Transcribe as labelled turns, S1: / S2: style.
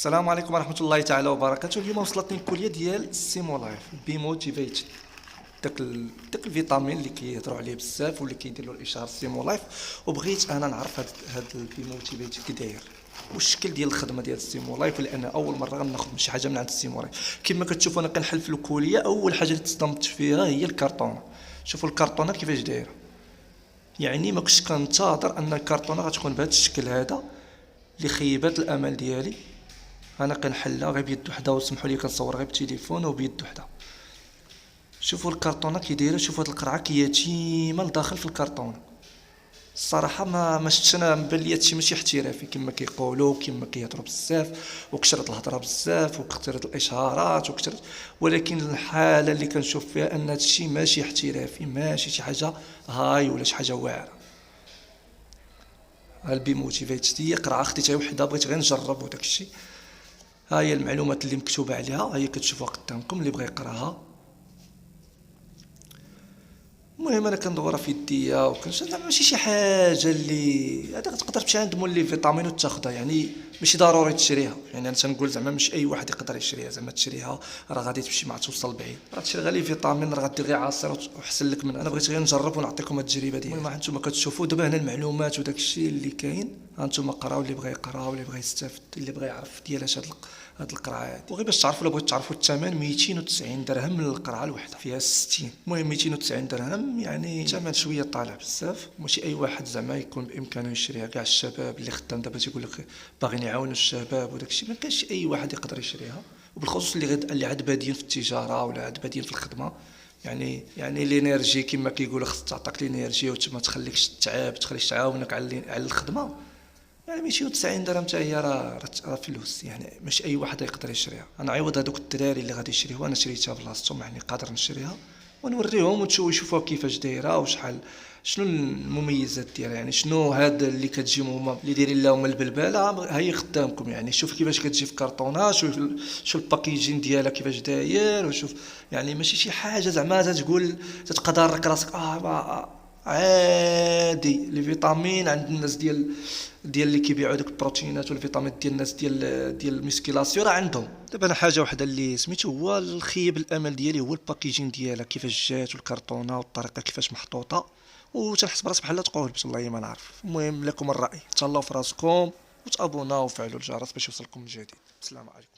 S1: السلام عليكم ورحمة الله تعالى وبركاته. اليوم وصلتني الكلية ديال السيمو لايف بي موتيفيتد. داك الفيتامين اللي كيهضروا عليه بزاف واللي كيدير له الاشهار السيمو لايف، وبغيت انا نعرف هاد البي موتيفيتد كي داير والشكل ديال الخدمه ديال السيمو لايف، لان اول مره غناخذ شي حاجه من عند السيمو لايف. كما كتشوفوا انا كنحل في الكليه، اول حاجه اللي تصدمت فيها هي الكرتونه. شوفوا الكرتونه كيفاش دايره، يعني ما كنتش كنتظر ان الكرتونه غتكون بهذا الشكل هذا اللي خيبات الامل ديالي. انا كنحلها غير بيد وحده، وسمحوا لي كنصور غير بالتليفون وبيد وحده. شوفوا الكرتونه كي دايره، شوفوا هاد القرعه كي يتيمه لداخل في الكرتونه. الصراحه ما شفتش، انا بان لي هادشي ماشي احترافي كما كيقولوا، كما كيهضروا بزاف، وكثرت الهضره بزاف وكثرت الاشهارات وكثرت، ولكن الحاله اللي كنشوف فيها ان هادشي ماشي احترافي، ماشي شي حاجه هاي ولا شي حاجه واعره. البي موتيفيت هي قرعه خديتها وحده، بغيت غير نجرب وداك الشيء. ها هي المعلومات اللي مكتوبه عليها، ها هي كتشوفوها قدامكم اللي بغى يقراها. المهم انا كندورها في يديا وكنشد، زعما ماشي شي حاجه اللي هذا تقدر تمشي عند مولي فيتامين وتاخذها، يعني ماشي ضروري تشريها. يعني انا تنقول زعما مش اي واحد يقدر يشريها، زعما تشريها راه غادي تمشي مع توصل بعيد، راه تشري غير لي فيتامين، راه غدير غير عصير وحسن لك من. انا بغيت غير نجرب ونعطيكم التجربه ديالي. المهم هانتوما كتشوفوا دابا هنا المعلومات وداك الشيء اللي كاين، هانتوما قراو اللي بغى يقرا واللي بغى يستافد، اللي بغى يعرف ديالاش هاد القرعه هادي. وغير باش تعرفوا، الا بغيتو تعرفوا الثمن، 290 درهم من القرعه الوحده، فيها 60. المهم 290 درهم يعني ثمن شويه طالع بزاف، ماشي اي واحد زعما يكون بامكانه يشريها. كاع الشباب اللي خدام دابا تيقول لك باغيين يعاونوا الشباب وداك الشيء، ما كانش اي واحد يقدر يشريها، وبالخصوص اللي عاد بادين في التجاره ولا عاد بادين في الخدمه. يعني الانرجي كما كيقولوا، خص تعطيك الانرجي وما تخليكش تتعب، تخليك تعاونك على الخدمه. يعني 290 درهم حتى هي راه فلوس، يعني مش اي واحد يقدر يشريها. انا عوض هذوك الدراري اللي غادي يشريوها، انا شريتها بلاصتهم، يعني قادر نشريها ونوريهم يشوفوها كيفاش دايره وشحال، شنو المميزات ديالها. يعني شنو هذا اللي كتجيهم هما اللي دايرين لهم البلبله، هي خدامكم. يعني شوف كيفاش كتجي في كرطونه، شوف الباكيجين ديالها كيفاش داير، وشوف يعني ماشي شي حاجه زعما تقول تتقدر راسك عادي. لي فيتامين عند الناس ديال اللي كيبيعوا داك البروتينات والفيتامين ديال الناس ديال الميسكيلاسيون، راه عندهم. دابا انا حاجه وحده اللي سميتو هو الخيب الامل ديالي، هو الباكيجين ديالها كيفاش جات والكرتونه والطريقه كيفاش محطوطه، وتنحس براسي بحال تقول باش والله ما نعرف. المهم لكم الراي، تهلاو في راسكم وتابوناو وفعلوا الجرس باش يوصلكم الجديد. السلام عليكم.